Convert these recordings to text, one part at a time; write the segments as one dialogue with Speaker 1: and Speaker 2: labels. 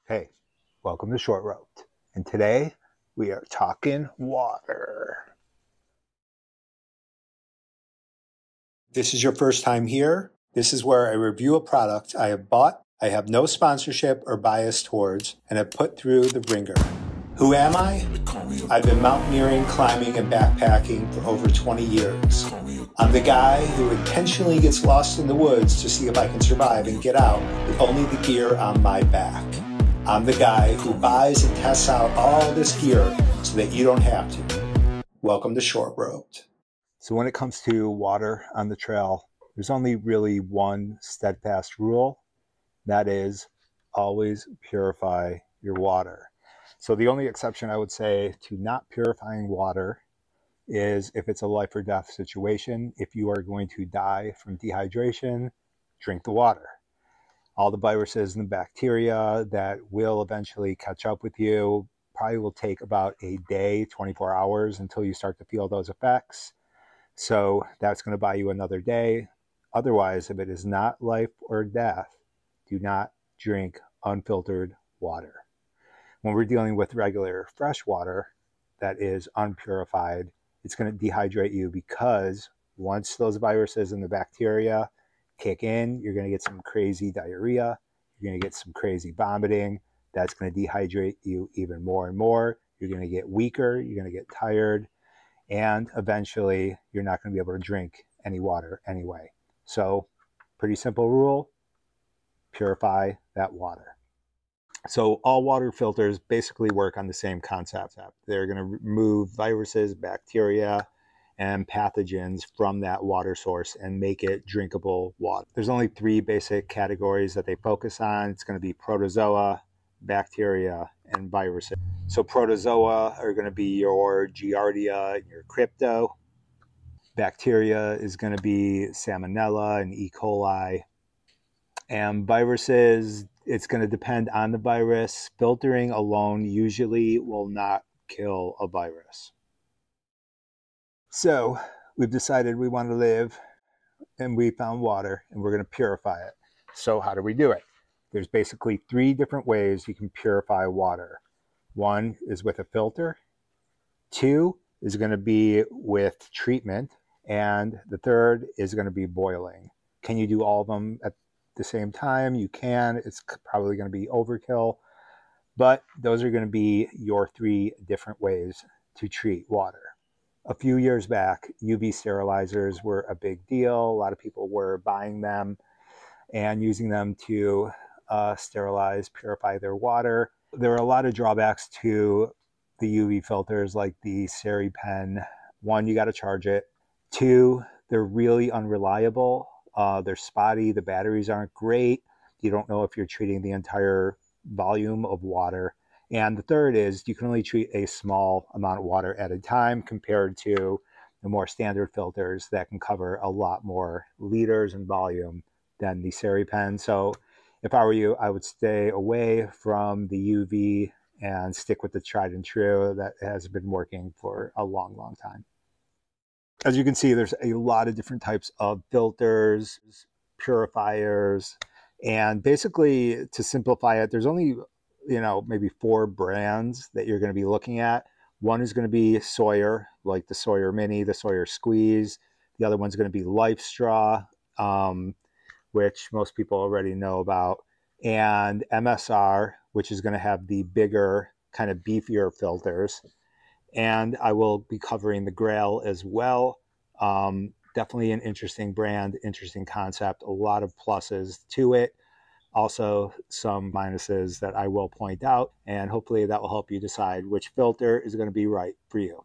Speaker 1: Hey, welcome to Short Roped, and today we are talking water. This is your first time here. This is where I review a product I have bought, I have no sponsorship or bias towards, and have put through the ringer. Who am I? I've been mountaineering, climbing, and backpacking for over 20 years. I'm the guy who intentionally gets lost in the woods to see if I can survive and get out with only the gear on my back. I'm the guy who buys and tests out all this gear so that you don't have to. Welcome to Short Roped. So when it comes to water on the trail, there's only really one steadfast rule. That is, always purify your water. So the only exception I would say to not purifying water is if it's a life or death situation. If you are going to die from dehydration, drink the water. All the viruses and the bacteria that will eventually catch up with you probably will take about a day, 24 hours until you start to feel those effects. So that's going to buy you another day. Otherwise, if it is not life or death, do not drink unfiltered water. When we're dealing with regular fresh water that is unpurified, it's going to dehydrate you because once those viruses and the bacteria kick in, you're going to get some crazy diarrhea. You're going to get some crazy vomiting. That's going to dehydrate you even more and more. You're going to get weaker. You're going to get tired. And eventually, you're not going to be able to drink any water anyway. So, pretty simple rule, purify that water. So all water filters basically work on the same concept. They're going to remove viruses, bacteria, and pathogens from that water source and make it drinkable water. There's only three basic categories that they focus on. It's going to be protozoa, bacteria, and viruses. So protozoa are going to be your Giardia and your Crypto. Bacteria is going to be Salmonella and E. coli. And viruses, it's going to depend on the virus. Filtering alone usually will not kill a virus. So we've decided we want to live, and we found water, and we're going to purify it. So how do we do it? There's basically three different ways you can purify water. One is with a filter. Two is going to be with treatment. And the third is going to be boiling. Can you do all of them at the same time? You can. It's probably going to be overkill. But those are going to be your three different ways to treat water. A few years back, UV sterilizers were a big deal. A lot of people were buying them and using them to sterilize, purify their water. There are a lot of drawbacks to the UV filters, like the SteriPen. One, you got to charge it. Two, they're really unreliable. They're spotty. The batteries aren't great. You don't know if you're treating the entire volume of water. And the third is you can only treat a small amount of water at a time compared to the more standard filters that can cover a lot more liters in volume than the SteriPen. So if I were you, I would stay away from the UV and stick with the tried and true that has been working for a long, long time. As you can see, there's a lot of different types of filters, purifiers, and basically to simplify it, there's only maybe 4 brands that you're going to be looking at. One is going to be Sawyer, like the Sawyer Mini, the Sawyer Squeeze. The other one's going to be Lifestraw, which most people already know about, and MSR, which is going to have the bigger, kind of beefier filters. And I will be covering the GRAYL as well. Definitely an interesting brand, interesting concept, a lot of pluses to it. Also some minuses that I will point out, and hopefully that will help you decide which filter is going to be right for you.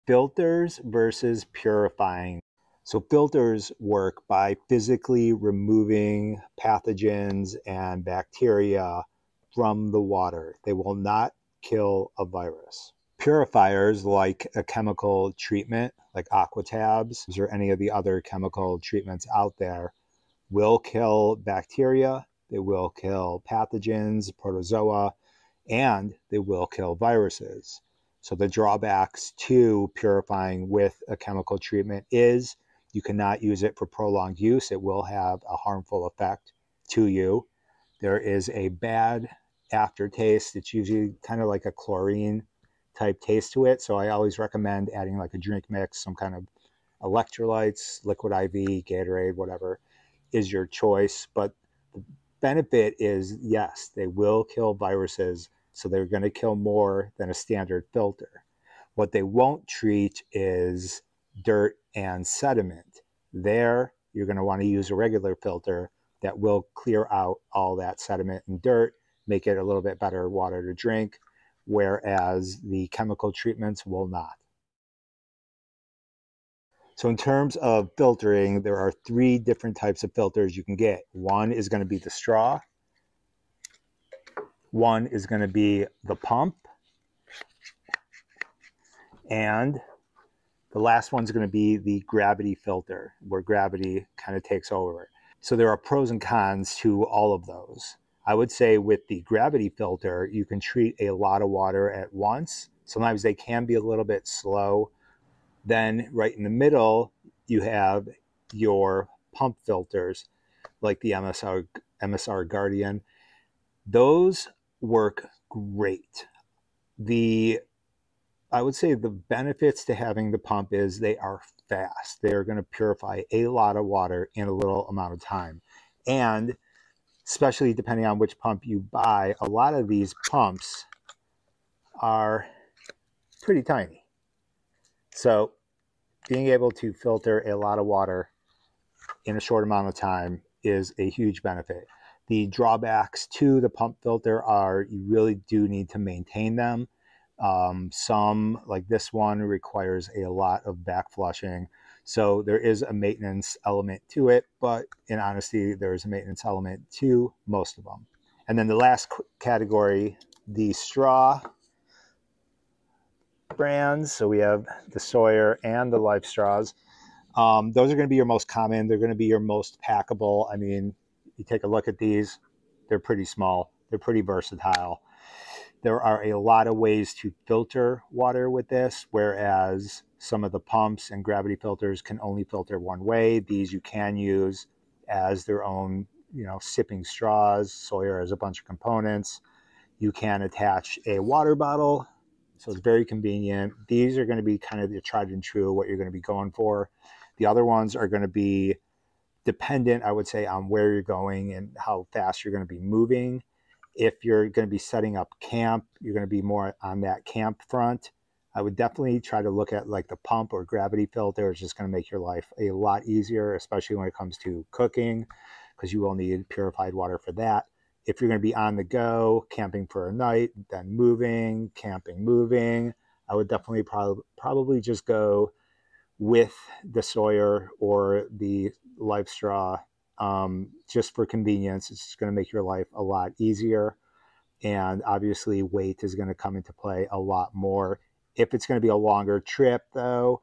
Speaker 1: Filters versus purifying. So filters work by physically removing pathogens and bacteria from the water. They will not kill a virus. Purifiers, like a chemical treatment, like aquatabs or any of the other chemical treatments out there, will kill bacteria, they will kill pathogens, protozoa, and they will kill viruses. So the drawbacks to purifying with a chemical treatment is You cannot use it for prolonged use. It will have a harmful effect to you. There is a bad aftertaste. It's usually kind of like a chlorine type taste to it. So I always recommend adding like a drink mix, some kind of electrolytes, liquid IV, Gatorade, whatever is your choice. But the benefit is, yes, they will kill viruses. So they're going to kill more than a standard filter. What they won't treat is dirt and sediment. There, you're going to want to use a regular filter that will clear out all that sediment and dirt, make it a little bit better water to drink, whereas the chemical treatments will not. So in terms of filtering, there are 3 different types of filters you can get. One is going to be the straw. One is going to be the pump. And the last one's going to be the gravity filter, where gravity kind of takes over. So there are pros and cons to all of those. I would say with the gravity filter, you can treat a lot of water at once. Sometimes they can be a little bit slow. Then right in the middle, you have your pump filters, like the MSR Guardian. Those work great. I would say the benefits to having the pump is they are fast. They are going to purify a lot of water in a little amount of time. And especially depending on which pump you buy, a lot of these pumps are pretty tiny. So being able to filter a lot of water in a short amount of time is a huge benefit. The drawbacks to the pump filter are you really do need to maintain them. Some, like this one, requires a lot of back flushing. So there is a maintenance element to it, but in honesty, there's a maintenance element to most of them. And then the last category, the straw brands. So we have the Sawyer and the Lifestraws. Those are going to be your most common. They're going to be your most packable. I mean, you take a look at these, they're pretty small. They're pretty versatile. There are a lot of ways to filter water with this, whereas some of the pumps and gravity filters can only filter one way. These you can use as their own, sipping straws. Sawyer has a bunch of components. You can attach a water bottle, so it's very convenient. These are going to be kind of the tried and true, what you're going to be going for. The other ones are going to be dependent, I would say, on where you're going and how fast you're going to be moving. If you're going to be setting up camp, you're going to be more on that camp front. I would definitely try to look at like the pump or gravity filter. It's just going to make your life a lot easier, especially when it comes to cooking, because you will need purified water for that. If you're going to be on the go, camping for a night, then moving, camping, moving, I would definitely probably just go with the Sawyer or the Lifestraw. Just for convenience. It's just going to make your life a lot easier. And obviously weight is going to come into play a lot more. If it's going to be a longer trip though,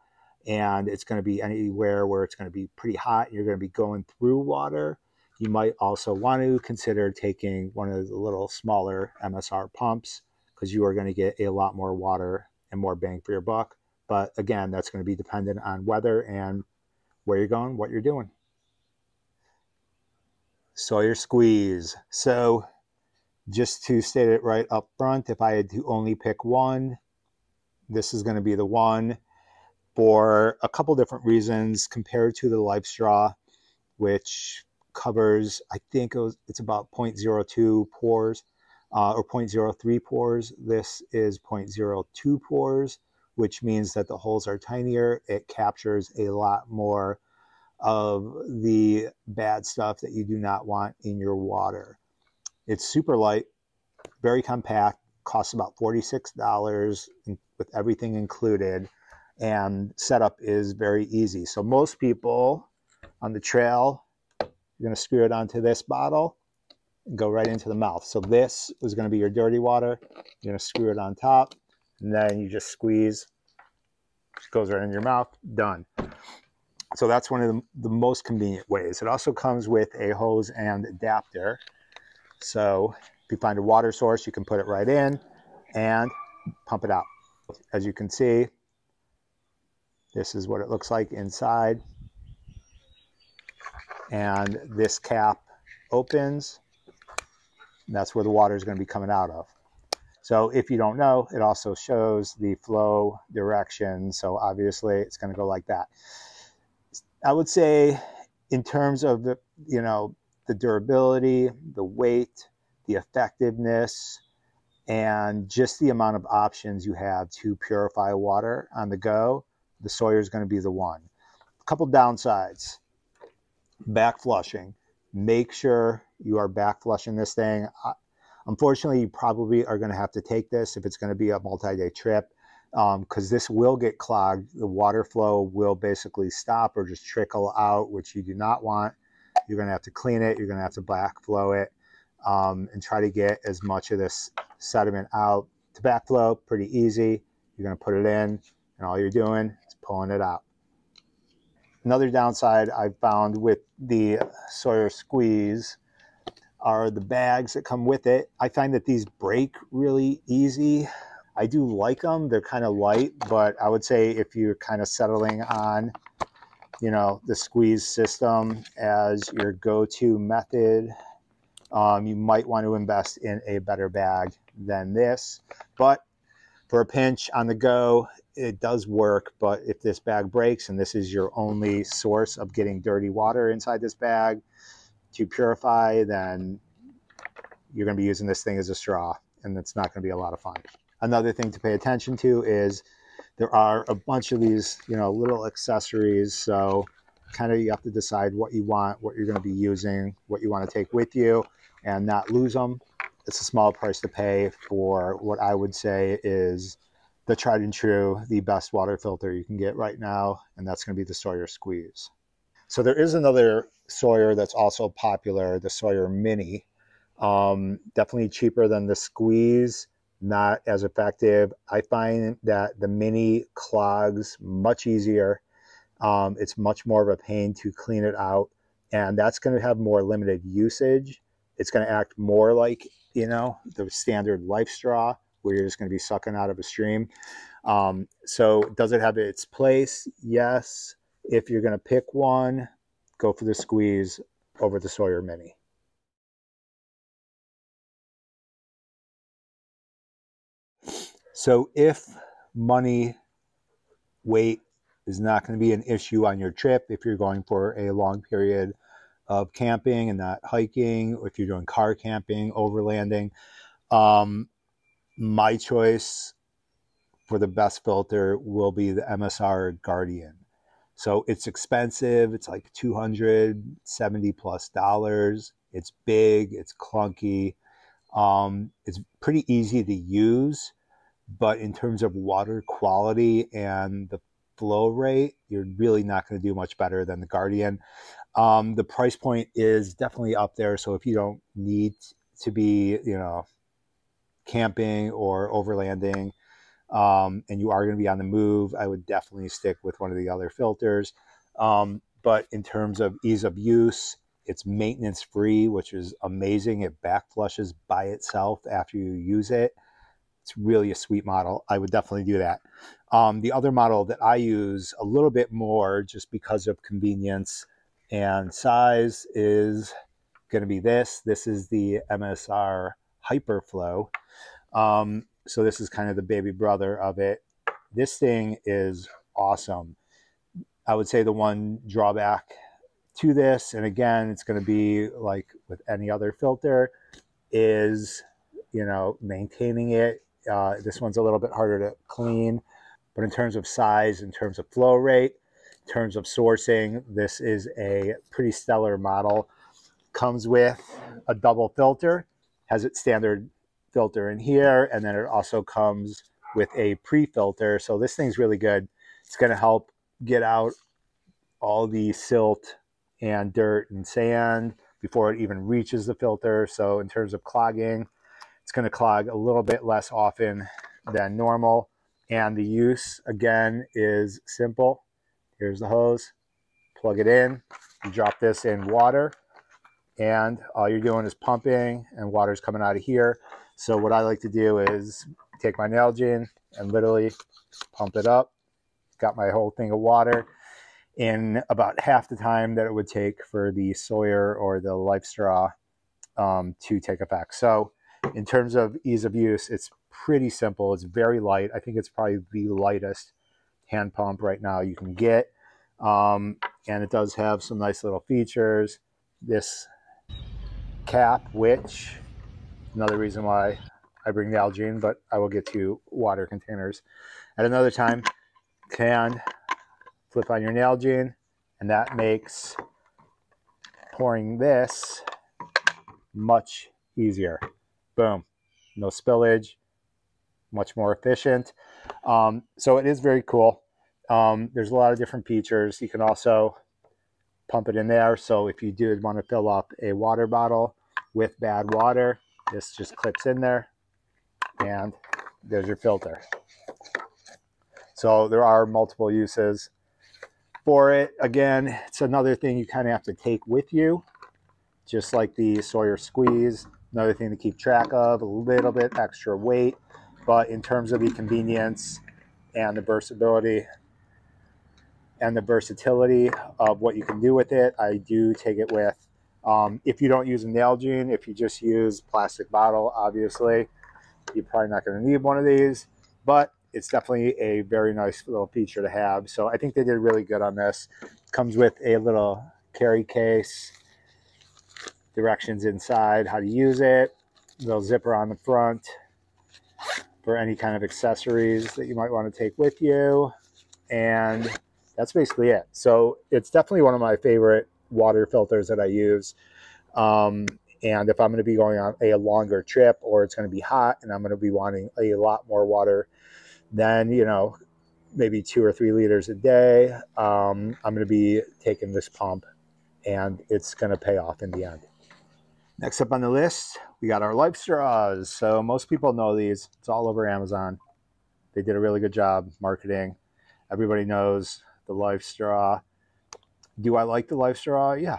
Speaker 1: and it's going to be anywhere where it's going to be pretty hot, you're going to be going through water, you might also want to consider taking one of the little smaller MSR pumps, because you are going to get a lot more water and more bang for your buck. But again, that's going to be dependent on weather and where you're going, what you're doing. Sawyer squeeze. So just to state it right up front, if I had to only pick one, this is going to be the one, for a couple different reasons compared to the Lifestraw, which covers, I think it's about 0.02 pores or 0.03 pores. This is 0.02 pores, which means that the holes are tinier. It captures a lot more of the bad stuff that you do not want in your water. It's super light, very compact, costs about $46 with everything included, and setup is very easy. So most people on the trail, you're going to screw it onto this bottle and go right into the mouth. So this is going to be your dirty water. You're going to screw it on top, and then you just squeeze. It goes right in your mouth, done. So that's one of the most convenient ways. It also comes with a hose and adapter. So if you find a water source, you can put it right in and pump it out. As you can see, this is what it looks like inside. and this cap opens, and that's where the water is going to be coming out of. So if you don't know, it also shows the flow direction. So obviously it's going to go like that. I would say in terms of the, you know, the durability, the weight, the effectiveness, and just the amount of options you have to purify water on the go, the Sawyer is going to be the one. A couple downsides. Back flushing. Make sure you are back flushing this thing. Unfortunately, you probably are going to have to take this if it's going to be a multi-day trip, because this will get clogged. The water flow will basically stop or just trickle out, which you do not want. You're going to have to clean it. You're going to have to backflow it, and try to get as much of this sediment out. To backflow, pretty easy. You're going to put it in, and all you're doing is pulling it out. Another downside I've found with the Sawyer Squeeze are the bags that come with it. I find that these break really easy. I do like them. They're kind of light, but I would say if you're kind of settling on, you know, the squeeze system as your go-to method, you might want to invest in a better bag than this. But for a pinch on the go, it does work. But if this bag breaks and this is your only source of getting dirty water inside this bag to purify, then you're going to be using this thing as a straw, and it's not going to be a lot of fun. Another thing to pay attention to is there are a bunch of these, you know, little accessories. So kind of you have to decide what you want, what you're going to be using, what you want to take with you and not lose them. It's a small price to pay for what I would say is the tried and true, the best water filter you can get right now, and that's going to be the Sawyer Squeeze. So there is another Sawyer that's also popular, the Sawyer Mini. Definitely cheaper than the Squeeze, not as effective. I find that the Mini clogs much easier. It's much more of a pain to clean it out, and that's going to have more limited usage. It's going to act more like, you know, the standard Lifestraw, where you're just going to be sucking out of a stream. So does it have its place? Yes. If you're going to pick one, go for the Squeeze over the Sawyer Mini. So if money, weight is not going to be an issue on your trip, if you're going for a long period of camping and not hiking, or if you're doing car camping, overlanding, my choice for the best filter will be the MSR Guardian. So it's expensive. It's like $270+. It's big. It's clunky. It's pretty easy to use, but in terms of water quality and the flow rate, you're really not going to do much better than the Guardian. The price point is definitely up there. So if you don't need to be, you know, camping or overlanding, and you are going to be on the move, I would definitely stick with one of the other filters. But in terms of ease of use, it's maintenance free, which is amazing. It back flushes by itself after you use it. It's really a sweet model. I would definitely do that. The other model that I use a little bit more just because of convenience and size is going to be this. This is the MSR Hyperflow. So this is kind of the baby brother of it. This thing is awesome. I would say the one drawback to this, and again, it's going to be like with any other filter, is, you know, maintaining it. This one's a little bit harder to clean, but in terms of size, in terms of flow rate, in terms of sourcing, this is a pretty stellar model. Comes with a double filter, has its standard filter in here, and then it also comes with a pre-filter. So this thing's really good. It's going to help get out all the silt and dirt and sand before it even reaches the filter. So in terms of clogging, it's going to clog a little bit less often than normal. And the use, again, is simple. Here's the hose. Plug it in. You drop this in water, and all you're doing is pumping, and water's coming out of here. So what I like to do is take my Nalgene and literally pump it up. Got my whole thing of water. in about half the time that it would take for the Sawyer or the Lifestraw to take effect. So in terms of ease of use, it's pretty simple. It's very light. I think it's probably the lightest hand pump right now you can get. And it does have some nice little features. This cap, which another reason why I bring the Algene, but I will get to water containers at another time, can flip on your Nalgene, and that makes pouring this much easier. Boom, no spillage, much more efficient. So it is very cool. There's a lot of different features. You can also pump it in there. So if you did want to fill up a water bottle with bad water, this just clips in there, and there's your filter. So there are multiple uses for it. Again, it's another thing you kind of have to take with you, just like the Sawyer Squeeze. Another thing to keep track of, a little bit extra weight, but in terms of the convenience and the versatility of what you can do with it, I do take it with. If you don't use a Nalgene, if you just use plastic bottle, obviously, you're probably not going to need one of these, but it's definitely a very nice little feature to have. So I think they did really good on this. Comes with a little carry case, directions inside, how to use it, little zipper on the front for any kind of accessories that you might want to take with you. And that's basically it. So it's definitely one of my favorite water filters that I use. And if I'm going to be going on a longer trip, or it's going to be hot and I'm going to be wanting a lot more water than, you know, maybe 2 or 3 liters a day, I'm going to be taking this pump, and it's going to pay off in the end. Next up on the list, we got our Lifestraws. So most people know these. It's all over Amazon. They did a really good job marketing. Everybody knows the Lifestraw. Do I like the Lifestraw? Yeah,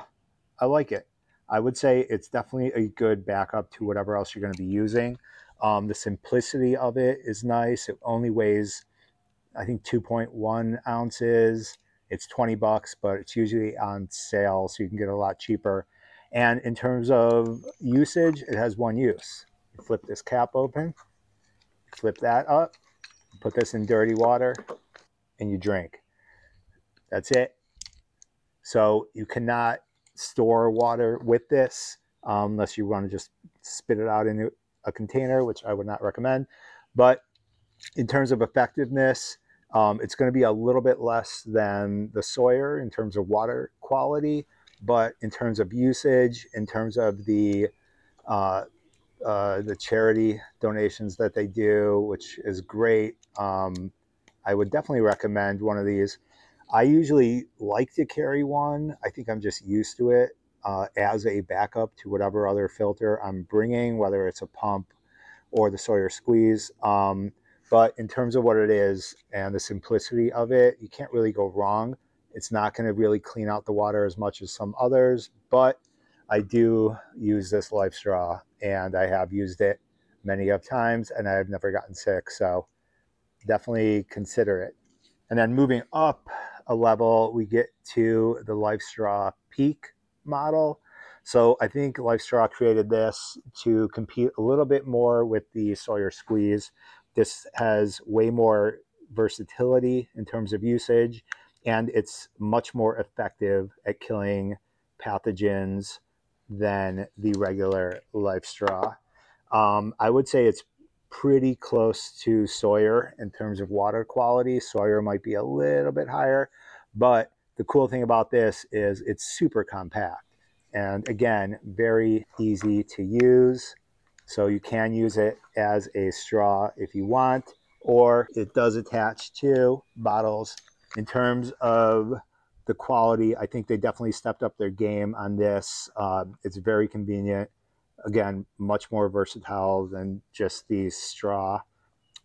Speaker 1: I like it. I would say it's definitely a good backup to whatever else you're going to be using. The simplicity of it is nice. It only weighs, I think, 2.1 ounces. It's $20, but it's usually on sale, so you can get it a lot cheaper. And in terms of usage, it has one use. You flip this cap open, flip that up, put this in dirty water, and you drink. That's it. So you cannot store water with this unless you want to just spit it out into a container, which I would not recommend. But in terms of effectiveness, it's going to be a little bit less than the Sawyer in terms of water quality, but in terms of usage, in terms of the charity donations that they do, which is great, I would definitely recommend one of these. I usually like to carry one. I think I'm just used to it as a backup to whatever other filter I'm bringing, whether it's a pump or the Sawyer Squeeze. But in terms of what it is and the simplicity of it, you can't really go wrong. It's not going to really clean out the water as much as some others, but I do use this Lifestraw, and I have used it many of times, and I've never gotten sick. So definitely consider it. And then moving up a level, we get to the Lifestraw Peak model. So I think Lifestraw created this to compete a little bit more with the Sawyer Squeeze. This has way more versatility in terms of usage, and it's much more effective at killing pathogens than the regular Lifestraw. I would say it's pretty close to Sawyer in terms of water quality. Sawyer might be a little bit higher, but the cool thing about this is it's super compact. And again, very easy to use. So you can use it as a straw if you want, or it does attach to bottles. In terms of the quality, I think they definitely stepped up their game on this. It's very convenient. Again, much more versatile than just the straw.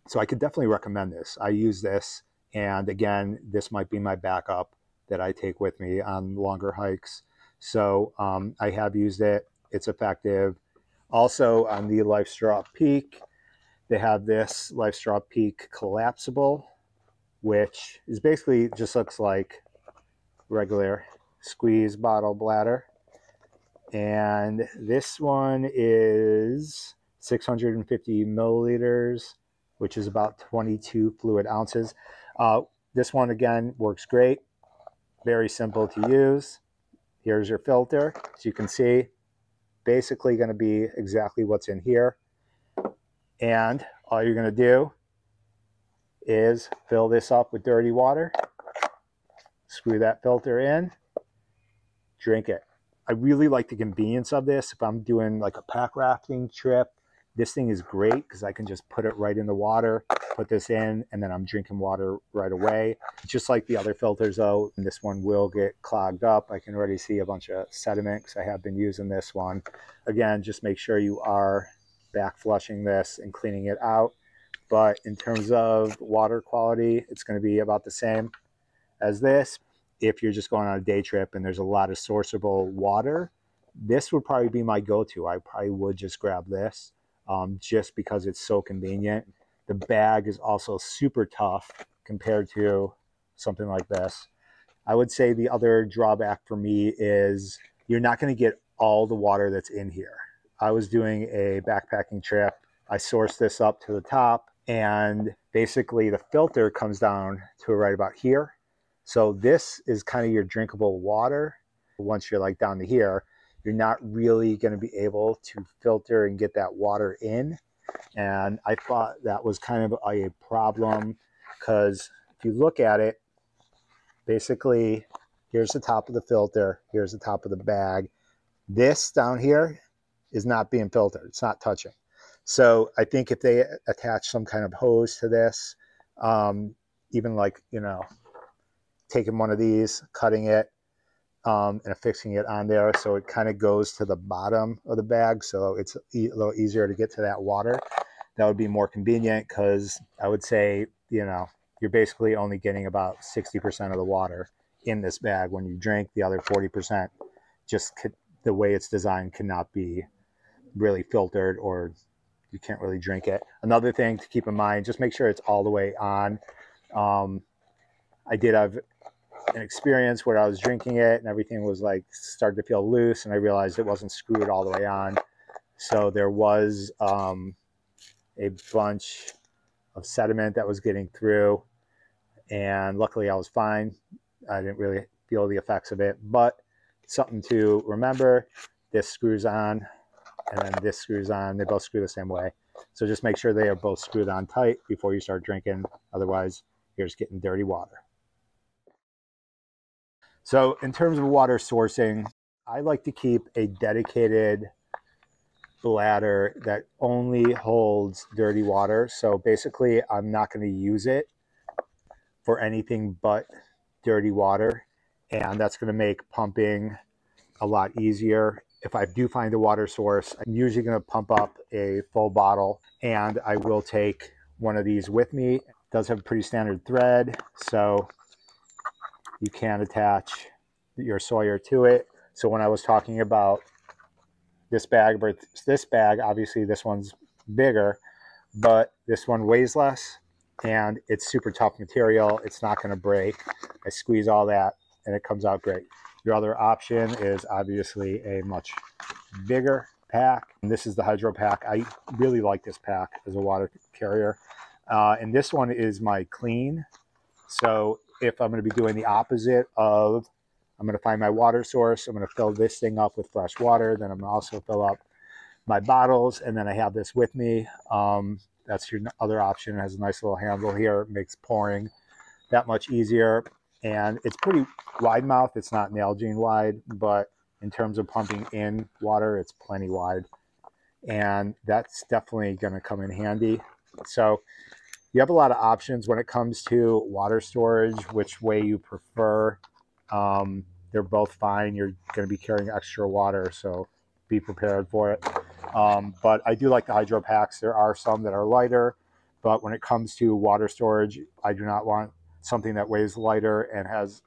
Speaker 1: So I could definitely recommend this. I use this, and again, this might be my backup that I take with me on longer hikes. So I have used it. It's effective. Also on the Lifestraw Peak, they have this Lifestraw Peak Collapsable, which is basically just looks like regular squeeze bottle bladder. And this one is 650 milliliters, which is about 22 fluid ounces. This one, again, works great. Very simple to use. Here's your filter. As you can see, basically going to be exactly what's in here. And all you're going to do is fill this up with dirty water, screw that filter in, drink it. I really like the convenience of this. If I'm doing like a pack rafting trip, this thing is great because I can just put it right in the water, put this in, and then I'm drinking water right away. Just like the other filters though, and this one will get clogged up. I can already see a bunch of sediment because I have been using this one. Again, just make sure you are back flushing this and cleaning it out. But in terms of water quality, it's going to be about the same as this. If you're just going on a day trip and there's a lot of sourceable water, this would probably be my go-to. I probably would just grab this just because it's so convenient. The bag is also super tough compared to something like this. I would say the other drawback for me is you're not going to get all the water that's in here. I was doing a backpacking trip. I sourced this up to the top, and basically the filter comes down to right about here. So this is kind of your drinkable water. Once you're like down to here, you're not really going to be able to filter and get that water in. And I thought that was kind of a problem because if you look at it, basically here's the top of the filter, here's the top of the bag. This down here is not being filtered. It's not touching. So I think if they attach some kind of hose to this, even like, you know, taking one of these, cutting it, and affixing it on there so it kind of goes to the bottom of the bag so it's a little easier to get to that water. That would be more convenient because I would say, you know, you're basically only getting about 60% of the water in this bag when you drink. The other 40% just the way it's designed cannot be really filtered, or you can't really drink it. Another thing to keep in mind, just make sure it's all the way on. I did have an experience where I was drinking it and everything was like started to feel loose, and I realized it wasn't screwed all the way on. So there was a bunch of sediment that was getting through, and luckily I was fine. I didn't really feel the effects of it, but something to remember: this screws on and then this screws on. They both screw the same way. So just make sure they are both screwed on tight before you start drinking. Otherwise, you're just getting dirty water. So in terms of water sourcing, I like to keep a dedicated bladder that only holds dirty water. So basically, I'm not going to use it for anything but dirty water. And that's going to make pumping a lot easier. If I do find a water source, I'm usually going to pump up a full bottle, and I will take one of these with me. It does have a pretty standard thread, so you can attach your Sawyer to it. So when I was talking about this bag, obviously this one's bigger, but this one weighs less, and it's super tough material. It's not going to break. I squeeze all that, and it comes out great. Your other option is obviously a much bigger pack. And this is the HYDRAPAK. I really like this pack as a water carrier. And this one is my clean. So if I'm going to be doing the opposite of, I'm going to find my water source, I'm going to fill this thing up with fresh water, then I'm going to also fill up my bottles, and then I have this with me. That's your other option. It has a nice little handle here. It makes pouring that much easier. And it's pretty wide mouth. It's not Nalgene wide, but in terms of pumping in water, it's plenty wide. And that's definitely going to come in handy. So you have a lot of options when it comes to water storage, which way you prefer. They're both fine. You're going to be carrying extra water, so be prepared for it. But I do like the HYDRAPAKs. There are some that are lighter, but when it comes to water storage, I do not want something that weighs lighter and has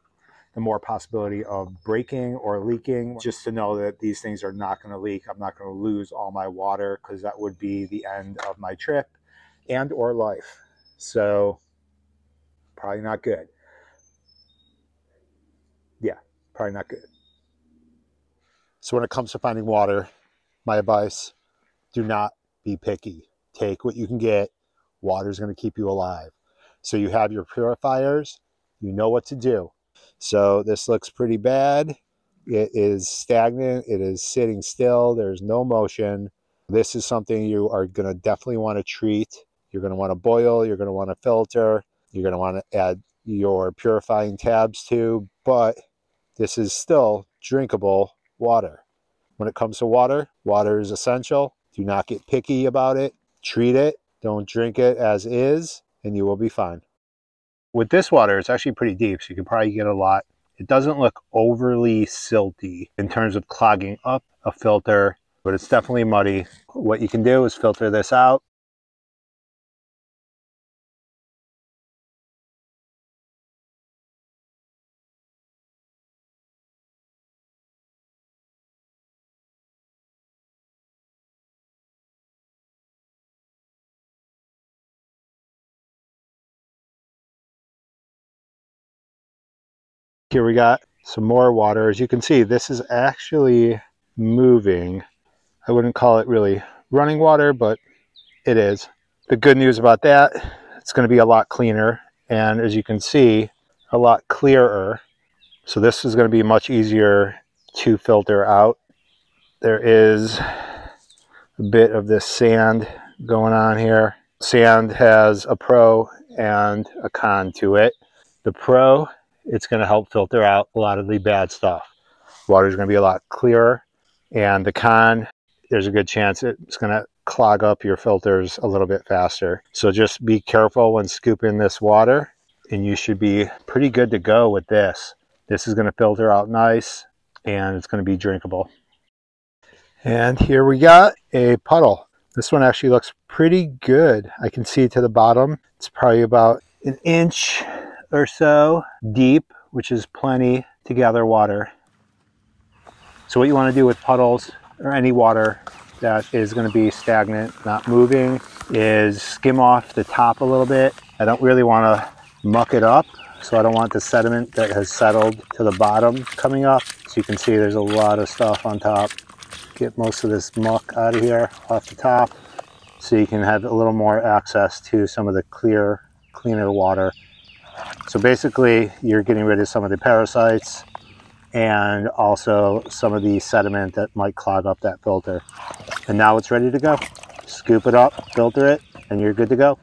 Speaker 1: the more possibility of breaking or leaking. Just to know that these things are not going to leak. I'm not going to lose all my water, because that would be the end of my trip and or life. So probably not good. Yeah. probably not good. So when it comes to finding water, my advice, do not be picky. Take what you can get. Water is going to keep you alive. So you have your purifiers, you know what to do. So this looks pretty bad. It is stagnant, it is sitting still, there's no motion. This is something you are going to definitely want to treat. You're going to want to boil, you're going to want to filter, you're going to want to add your purifying tabs to, but this is still drinkable water. When it comes to water, water is essential. Do not get picky about it. Treat it. Don't drink it as is, and you will be fine. With this water, it's actually pretty deep, so you can probably get a lot. It doesn't look overly silty in terms of clogging up a filter, but it's definitely muddy. What you can do is filter this out. Here we got some more water. As you can see, this is actually moving. I wouldn't call it really running water, but it is. The good news about that, it's going to be a lot cleaner, and as you can see, a lot clearer. So this is going to be much easier to filter out. There is a bit of this sand going on here. Sand has a pro and a con to it. The pro, it's going to help filter out a lot of the bad stuff. Water is going to be a lot clearer. And the con, there's a good chance it's going to clog up your filters a little bit faster. So just be careful when scooping this water, and you should be pretty good to go with this. This is going to filter out nice, and it's going to be drinkable. And here we got a puddle. This one actually looks pretty good. I can see to the bottom. It's probably about an inch or so deep, which is plenty to gather water. So what you want to do with puddles or any water that is going to be stagnant, not moving, is skim off the top a little bit. I don't really want to muck it up, so I don't want the sediment that has settled to the bottom coming up. So you can see there's a lot of stuff on top. Get most of this muck out of here off the top so you can have a little more access to some of the cleaner water. So basically you're getting rid of some of the parasites and also some of the sediment that might clog up that filter. And now it's ready to go. Scoop it up, filter it, and you're good to go.